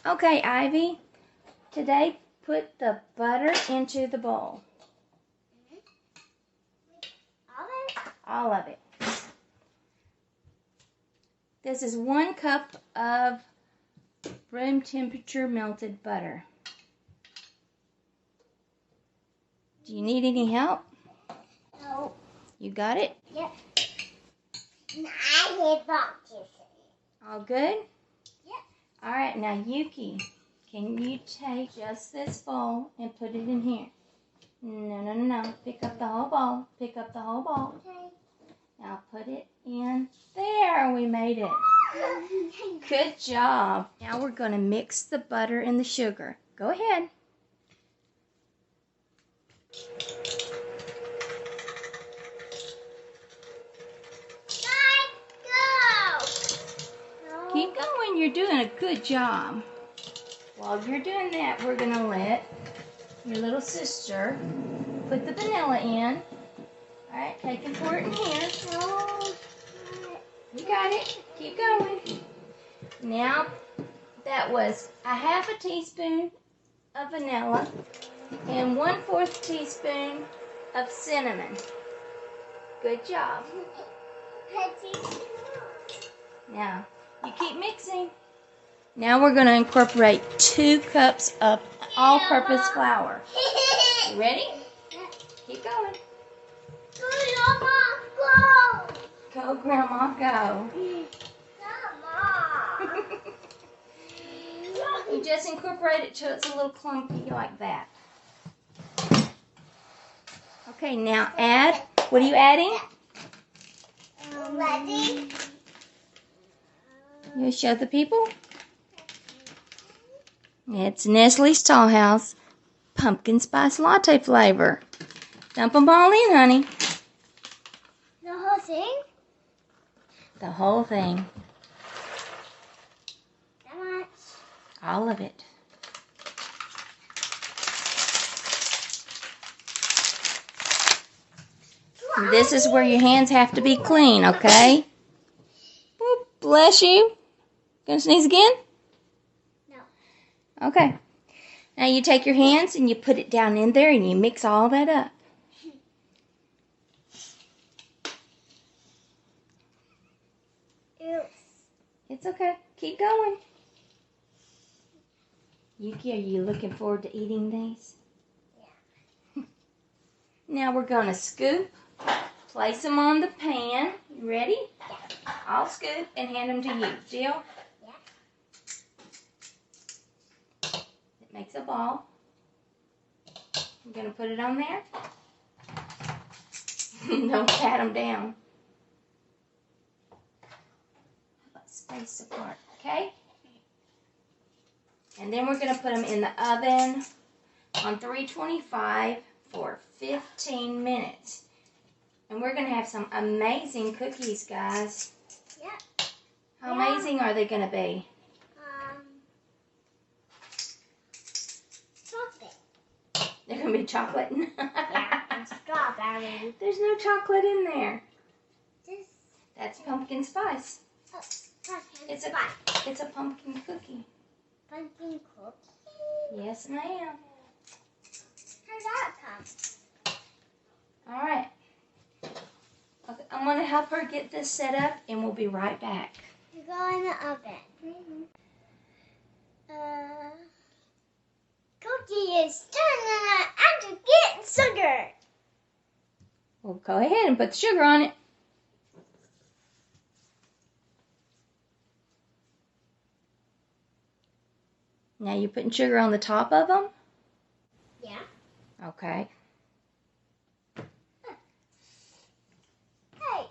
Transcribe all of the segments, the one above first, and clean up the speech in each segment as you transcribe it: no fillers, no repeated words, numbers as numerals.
Okay, Ivy. Today, put the butter into the bowl. All of it? All of it. This is 1 cup of room temperature melted butter. Do you need any help? No. You got it? Yep. I need boxes. All good? Yep. All right, now Yuki, can you take just this bowl and put it in here? No. Pick up the whole bowl. Pick up the whole bowl. Okay. Now put it in there. We made it. Good job. Now we're going to mix the butter and the sugar. Go ahead. Go. Keep going. You're doing a good job. While you're doing that, we're going to let your little sister put the vanilla in. All right, take and pour it in here. No. You got it. Keep going. Now, that was a half a teaspoon of vanilla and 1/4 teaspoon of cinnamon. Good job. Now, you keep mixing. Now we're going to incorporate 2 cups of all-purpose flour. You ready? Keep going. Go, Grandma, go. You just incorporate it till it's a little clumpy like that. Okay, now add, what are you adding? Ready? You show the people? It's Nestle's Tall House pumpkin spice latte flavor. Dump them all in, honey. The whole thing? The whole thing. That much? All of it. This is where your hands have to be clean, okay? Oop, bless you. Gonna sneeze again? No. Okay. Now you take your hands and you put it down in there and you mix all that up. Oops. It's okay. Keep going. Yuki, are you looking forward to eating these? Yeah. Now we're going to scoop, place them on the pan. You ready? Yeah. I'll scoop and hand them to you. Jill? Yeah. It makes a ball. I'm going to put it on there. Don't pat them down. Let's space apart, okay? And then we're going to put them in the oven on 325 for 15 minutes. And we're going to have some amazing cookies, guys. Yeah. How amazing are they going to be? Chocolate. They're going to be chocolate. Yeah, and strawberry. There's no chocolate in there. This. That's pumpkin spice. Oh, pumpkin It's spice. a pumpkin cookie. Pumpkin cookie. Yes, ma'am. How'd that come? All right. Okay, I'm going to help her get this set up, and we'll be right back. You go in the oven. Cookie is done. I have to get sugar. Well, go ahead and put the sugar on it. Now you're putting sugar on the top of them? Yeah. Okay. Hey,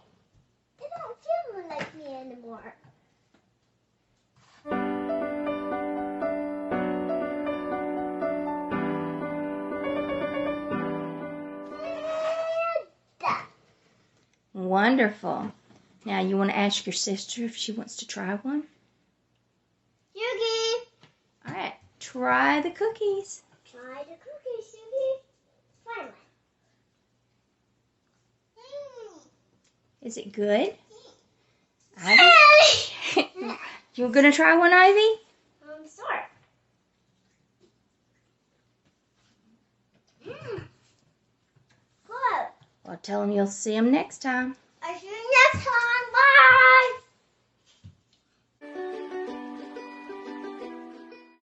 you don't feel like me anymore. Wonderful. Now you want to ask your sister if she wants to try one? Yugi. All right. Try the cookies. Try the cookies, Yugi. Try one. Is it good? Ivy? You're going to try one, Ivy? Sure. Well, tell them you'll see them next time. I'll see you next time. Bye.